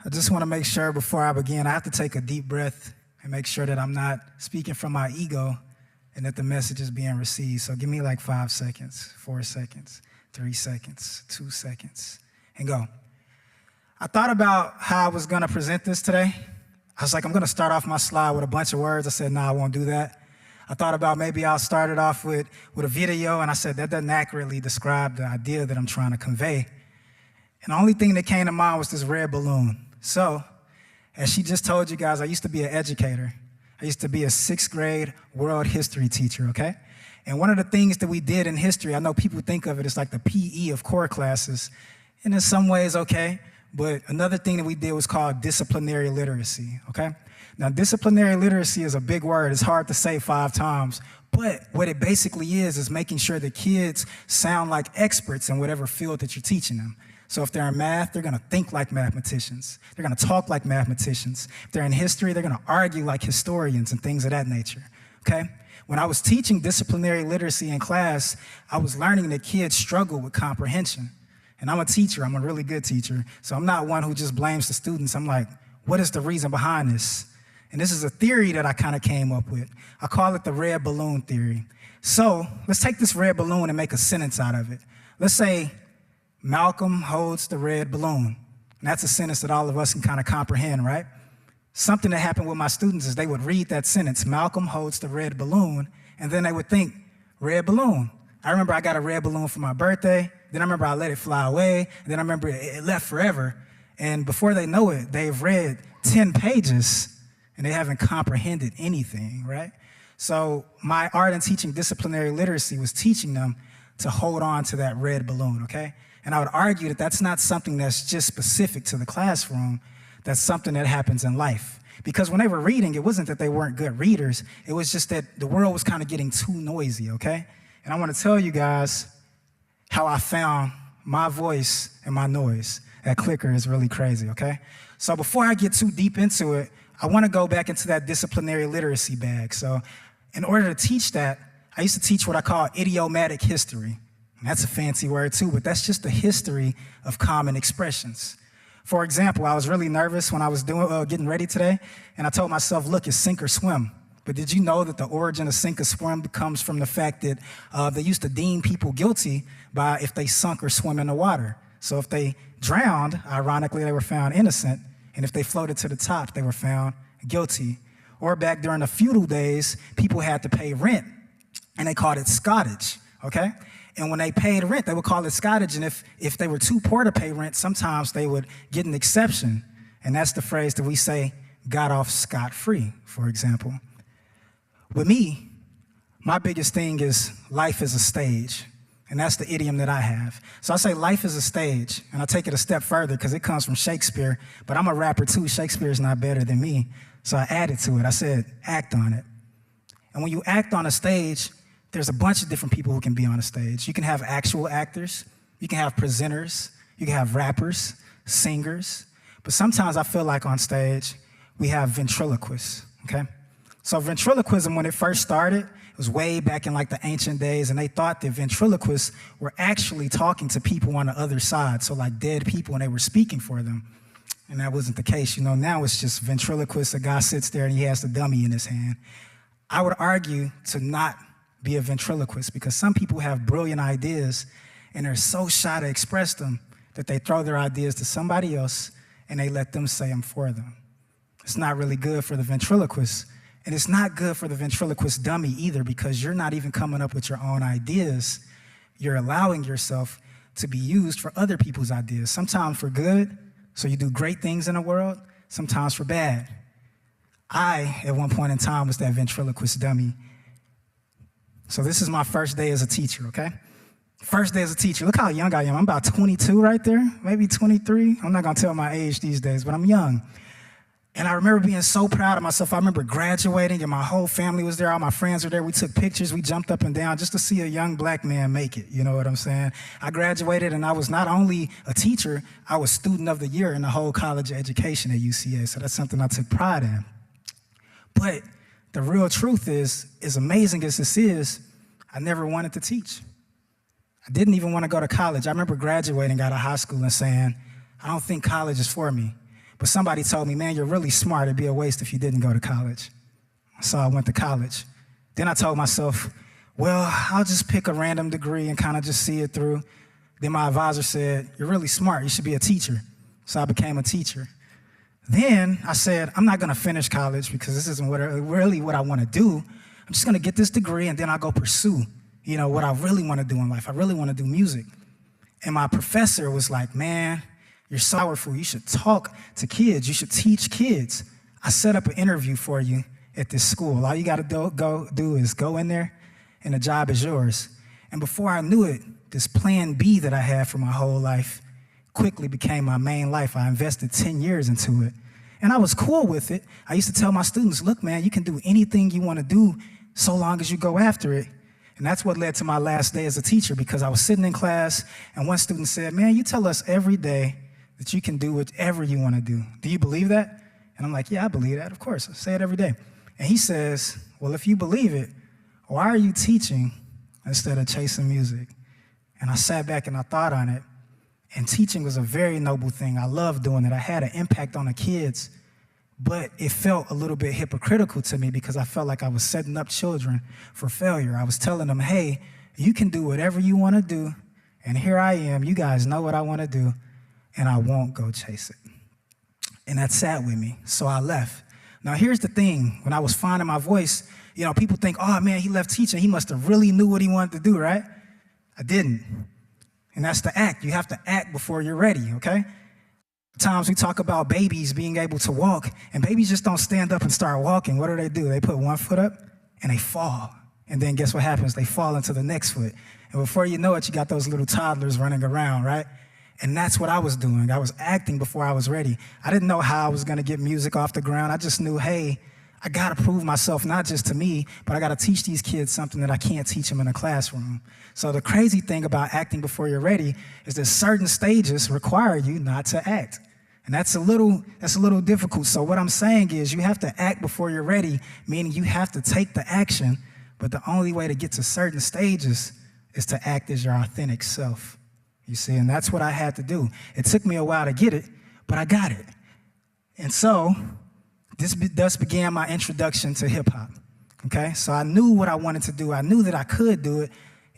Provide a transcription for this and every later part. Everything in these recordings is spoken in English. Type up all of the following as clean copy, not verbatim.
I just want to make sure before I begin, I have to take a deep breath and make sure that I'm not speaking from my ego and that the message is being received. So give me like 5 seconds, 4 seconds, 3 seconds, 2 seconds, and go. I thought about how I was going to present this today. I was like, I'm going to start off my slide with a bunch of words. I said, no, I won't do that. I thought about maybe I'll start it off with a video, and I said, that doesn't accurately describe the idea that I'm trying to convey. And the only thing that came to mind was this red balloon. So, as she just told you guys, I used to be an educator. I used to be a 6th grade world history teacher, okay? And one of the things that we did in history, I know people think of it as like the PE of core classes, and in some ways, okay, but another thing that we did was called disciplinary literacy, okay? Now, disciplinary literacy is a big word. It's hard to say 5 times, but what it basically is making sure that kids sound like experts in whatever field that you're teaching them. So if they're in math, they're gonna think like mathematicians. They're gonna talk like mathematicians. If they're in history, they're gonna argue like historians and things of that nature, okay? When I was teaching disciplinary literacy in class, I was learning that kids struggle with comprehension. And I'm a teacher, I'm a really good teacher, so I'm not one who just blames the students. I'm like, what is the reason behind this? And this is a theory that I kind of came up with. I call it the red balloon theory. So let's take this red balloon and make a sentence out of it. Let's say, Malcolm holds the red balloon. And that's a sentence that all of us can kind of comprehend, right? Something that happened with my students is they would read that sentence, Malcolm holds the red balloon, and then they would think, red balloon. I remember I got a red balloon for my birthday, then I remember I let it fly away, and then I remember it left forever. And before they know it, they've read 10 pages, and they haven't comprehended anything, right? So my art in teaching disciplinary literacy was teaching them to hold on to that red balloon, okay? And I would argue that that's not something that's just specific to the classroom, that's something that happens in life. Because when they were reading, it wasn't that they weren't good readers, it was just that the world was kind of getting too noisy, okay? And I want to tell you guys how I found my voice and my noise. That clicker is really crazy, okay? So before I get too deep into it, I want to go back into that disciplinary literacy bag. So in order to teach that, I used to teach what I call idiomatic history. And that's a fancy word too, but that's just the history of common expressions. For example, I was really nervous when I was getting ready today, and I told myself, look, it's sink or swim. But did you know that the origin of sink or swim comes from the fact that they used to deem people guilty by if they sunk or swim in the water. So if they drowned, ironically, they were found innocent, and if they floated to the top, they were found guilty. Or back during the feudal days, people had to pay rent, and they called it scotage, okay? And when they paid rent, they would call it scotage, and if they were too poor to pay rent, sometimes they would get an exception, and that's the phrase that we say, got off scot-free, for example. With me, my biggest thing is life is a stage, and that's the idiom that I have. So I say life is a stage, and I take it a step further because it comes from Shakespeare, but I'm a rapper too. Shakespeare's not better than me, so I added to it. I said, act on it. And when you act on a stage, there's a bunch of different people who can be on a stage. You can have actual actors, you can have presenters, you can have rappers, singers, but sometimes I feel like on stage, we have ventriloquists, okay? So ventriloquism, when it first started, it was way back in like the ancient days, and they thought that ventriloquists were actually talking to people on the other side, so like dead people, and they were speaking for them. And that wasn't the case. You know, now it's just ventriloquist, a guy sits there and he has the dummy in his hand. I would argue to not be a ventriloquist because some people have brilliant ideas and they're so shy to express them that they throw their ideas to somebody else and they let them say them for them. It's not really good for the ventriloquist. And it's not good for the ventriloquist dummy either because you're not even coming up with your own ideas. You're allowing yourself to be used for other people's ideas, sometimes for good, so you do great things in the world, sometimes for bad. I, at one point in time, was that ventriloquist dummy. So this is my first day as a teacher, okay? First day as a teacher. Look how young I am. I'm about 22 right there, maybe 23. I'm not gonna tell my age these days, but I'm young. And I remember being so proud of myself. I remember graduating and my whole family was there, all my friends were there. We took pictures, we jumped up and down just to see a young black man make it, you know what I'm saying? I graduated and I was not only a teacher, I was student of the year in the whole college of education at UCA, so that's something I took pride in. But the real truth is, as amazing as this is, I never wanted to teach. I didn't even want to go to college. I remember graduating out of high school and saying, I don't think college is for me. But somebody told me, man, you're really smart. It'd be a waste if you didn't go to college. So I went to college. Then I told myself, well, I'll just pick a random degree and kind of just see it through. Then my advisor said, you're really smart. You should be a teacher. So I became a teacher. Then I said, I'm not going to finish college because this isn't really what I want to do. I'm just going to get this degree and then I'll go pursue, what I really want to do in life. I really want to do music. And my professor was like, man, you're so powerful. You should talk to kids. You should teach kids. I set up an interview for you at this school. All you got to do is go in there and the job is yours. And before I knew it, this plan B that I had for my whole life quickly became my main life. I invested 10 years into it. And I was cool with it. I used to tell my students, look, man, you can do anything you want to do so long as you go after it. And that's what led to my last day as a teacher, because I was sitting in class and one student said, man, you tell us every day that you can do whatever you want to do. Do you believe that? And I'm like, yeah, I believe that. Of course, I say it every day. And he says, well, if you believe it, why are you teaching instead of chasing music? And I sat back and I thought on it. And teaching was a very noble thing. I loved doing it. I had an impact on the kids, but it felt a little bit hypocritical to me because I felt like I was setting up children for failure. I was telling them, hey, you can do whatever you want to do, and here I am. You guys know what I want to do, and I won't go chase it. And that sat with me, so I left. Now, here's the thing. When I was finding my voice, people think, oh, man, he left teaching. He must have really knew what he wanted to do, right? I didn't. And that's the act. You have to act before you're ready, okay? Times we talk about babies being able to walk, and babies just don't stand up and start walking. What do? They put one foot up, and they fall. And then guess what happens? They fall into the next foot. And before you know it, you got those little toddlers running around, right? And that's what I was doing. I was acting before I was ready. I didn't know how I was going to get music off the ground. I just knew, hey, I got to prove myself, not just to me, but I got to teach these kids something that I can't teach them in a classroom. So the crazy thing about acting before you're ready is that certain stages require you not to act. And that's a little difficult. So what I'm saying is you have to act before you're ready, meaning you have to take the action, but the only way to get to certain stages is to act as your authentic self. You see, and that's what I had to do. It took me a while to get it, but I got it. And so this thus began my introduction to hip hop, okay? So I knew what I wanted to do. I knew that I could do it.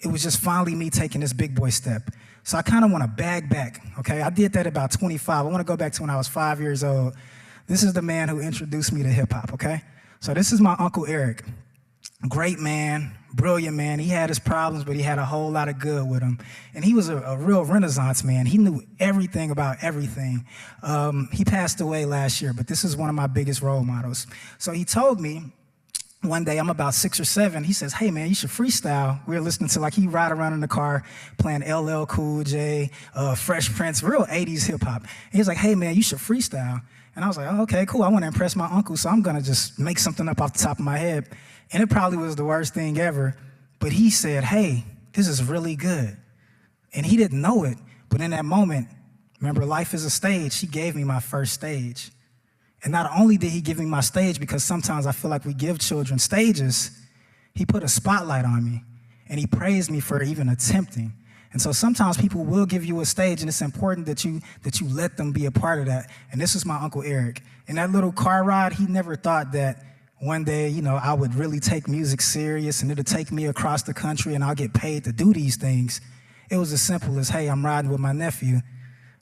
It was just finally me taking this big boy step. So I kind of want to bag back, okay? I did that at about 25. I want to go back to when I was 5 years old. This is the man who introduced me to hip hop, okay? So this is my Uncle Eric. Great man, brilliant man. He had his problems, but he had a whole lot of good with him. And he was a real Renaissance man. He knew everything about everything. He passed away last year, but this is one of my biggest role models. So he told me one day, I'm about 6 or 7, he says, hey man, you should freestyle. We were listening to, he ride around in the car playing LL Cool J, Fresh Prince, real 80s hip hop. He was like, hey man, you should freestyle. And I was like, oh, okay, cool. I want to impress my uncle, so I'm going to just make something up off the top of my head. And it probably was the worst thing ever. But he said, hey, this is really good. And he didn't know it. But in that moment, remember, life is a stage. He gave me my first stage. And not only did he give me my stage, because sometimes I feel like we give children stages, he put a spotlight on me. And he praised me for even attempting. And so sometimes people will give you a stage, and it's important that you let them be a part of that. And this is my Uncle Eric. In that little car ride, he never thought that one day, I would really take music serious and it'll take me across the country and I'll get paid to do these things. It was as simple as, hey, I'm riding with my nephew.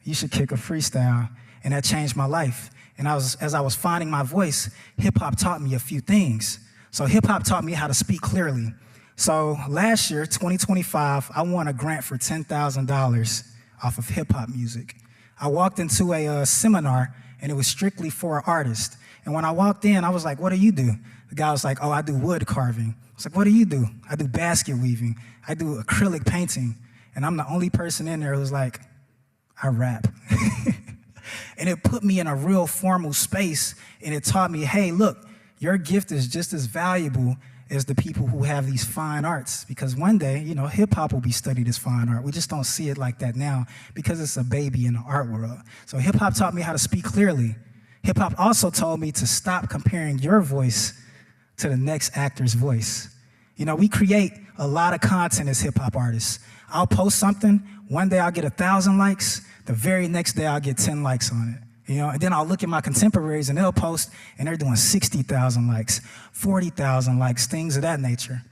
You should kick a freestyle. And that changed my life. And as I was finding my voice, hip hop taught me a few things. So hip hop taught me how to speak clearly. So last year, 2025, I won a grant for $10,000 off of hip hop music. I walked into a seminar and it was strictly for artists. And when I walked in, I was like, what do you do? The guy was like, oh, I do wood carving. I was like, what do you do? I do basket weaving. I do acrylic painting. And I'm the only person in there who's like, I rap. And it put me in a real formal space, and it taught me, hey, look, your gift is just as valuable as the people who have these fine arts. Because one day, hip-hop will be studied as fine art. We just don't see it like that now because it's a baby in the art world. So hip-hop taught me how to speak clearly. Hip-hop also told me to stop comparing your voice to the next actor's voice. We create a lot of content as hip-hop artists. I'll post something, one day I'll get 1,000 likes, the very next day I'll get 10 likes on it. And then I'll look at my contemporaries and they'll post and they're doing 60,000 likes, 40,000 likes, things of that nature.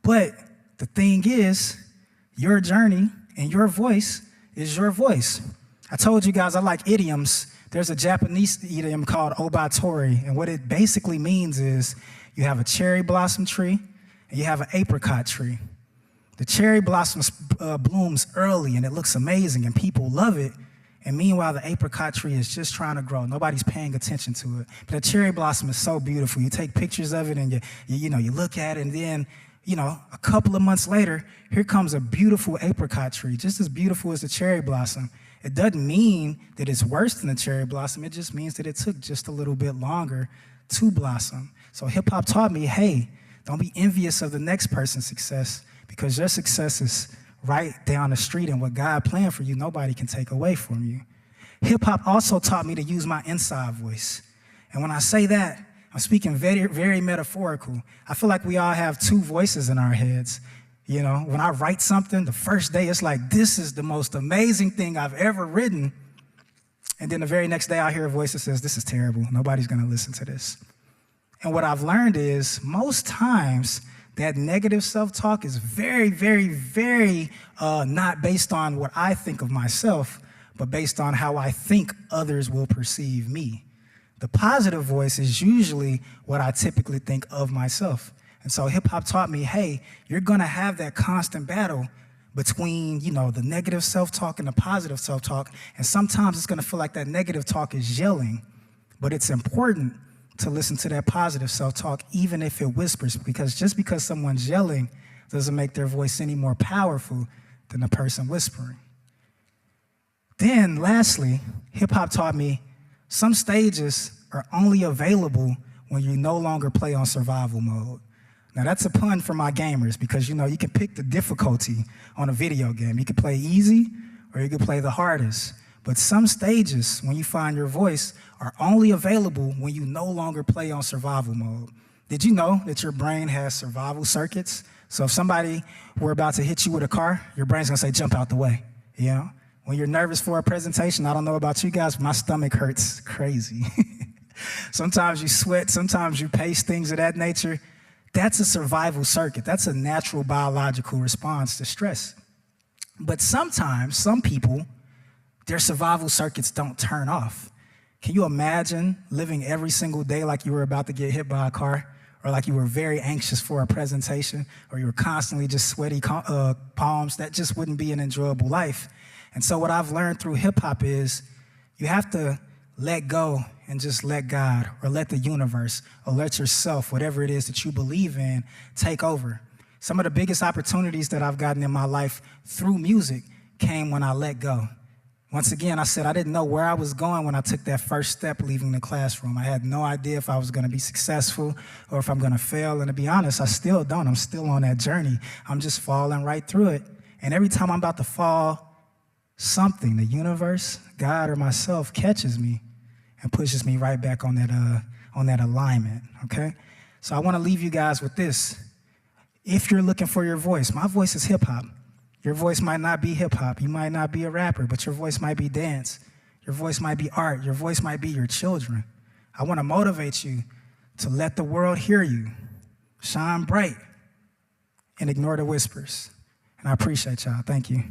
But the thing is, your journey and your voice is your voice. I told you guys I like idioms. There's a Japanese idiom called obatori, and what it basically means is you have a cherry blossom tree and you have an apricot tree. The cherry blossom blooms early and it looks amazing and people love it. And meanwhile, the apricot tree is just trying to grow. Nobody's paying attention to it. But the cherry blossom is so beautiful. You take pictures of it and you look at it, and then, a couple of months later, here comes a beautiful apricot tree, just as beautiful as the cherry blossom. It doesn't mean that it's worse than the cherry blossom. It just means that it took just a little bit longer to blossom. So hip hop taught me, hey, don't be envious of the next person's success, because your success is right down the street, and what God planned for you, nobody can take away from you. Hip-hop also taught me to use my inside voice. And when I say that, I'm speaking very, very metaphorical. I feel like we all have two voices in our heads. When I write something, the first day it's like, this is the most amazing thing I've ever written. And then the very next day I hear a voice that says, this is terrible. Nobody's gonna listen to this. And what I've learned is most times that negative self-talk is very, very, very not based on what I think of myself, but based on how I think others will perceive me. The positive voice is usually what I typically think of myself. And so hip-hop taught me, hey, you're gonna have that constant battle between, the negative self-talk and the positive self-talk, and sometimes it's gonna feel like that negative talk is yelling, but it's important to listen to that positive self-talk, even if it whispers, because just because someone's yelling doesn't make their voice any more powerful than the person whispering. Then, lastly, hip-hop taught me some stages are only available when you no longer play on survival mode. Now, that's a pun for my gamers, because, you can pick the difficulty on a video game. You can play easy or you can play the hardest. But some stages, when you find your voice, are only available when you no longer play on survival mode. Did you know that your brain has survival circuits? So if somebody were about to hit you with a car, your brain's gonna say, jump out the way, When you're nervous for a presentation, I don't know about you guys, but my stomach hurts crazy. Sometimes you sweat, sometimes you pace, things of that nature. That's a survival circuit. That's a natural biological response to stress. But sometimes, some people, their survival circuits don't turn off. Can you imagine living every single day like you were about to get hit by a car, or like you were very anxious for a presentation, or you were constantly just sweaty palms? That just wouldn't be an enjoyable life. And so what I've learned through hip hop is you have to let go and just let God, or let the universe, or let yourself, whatever it is that you believe in, take over. Some of the biggest opportunities that I've gotten in my life through music came when I let go. Once again, I said I didn't know where I was going when I took that first step leaving the classroom. I had no idea if I was gonna be successful or if I'm gonna fail. And to be honest, I still don't. I'm still on that journey. I'm just falling right through it. And every time I'm about to fall, something, the universe, God, or myself catches me and pushes me right back on that alignment, okay? So I wanna leave you guys with this. If you're looking for your voice, my voice is hip hop. Your voice might not be hip-hop, you might not be a rapper, but your voice might be dance. Your voice might be art, your voice might be your children. I wanna motivate you to let the world hear you, shine bright, and ignore the whispers. And I appreciate y'all, thank you.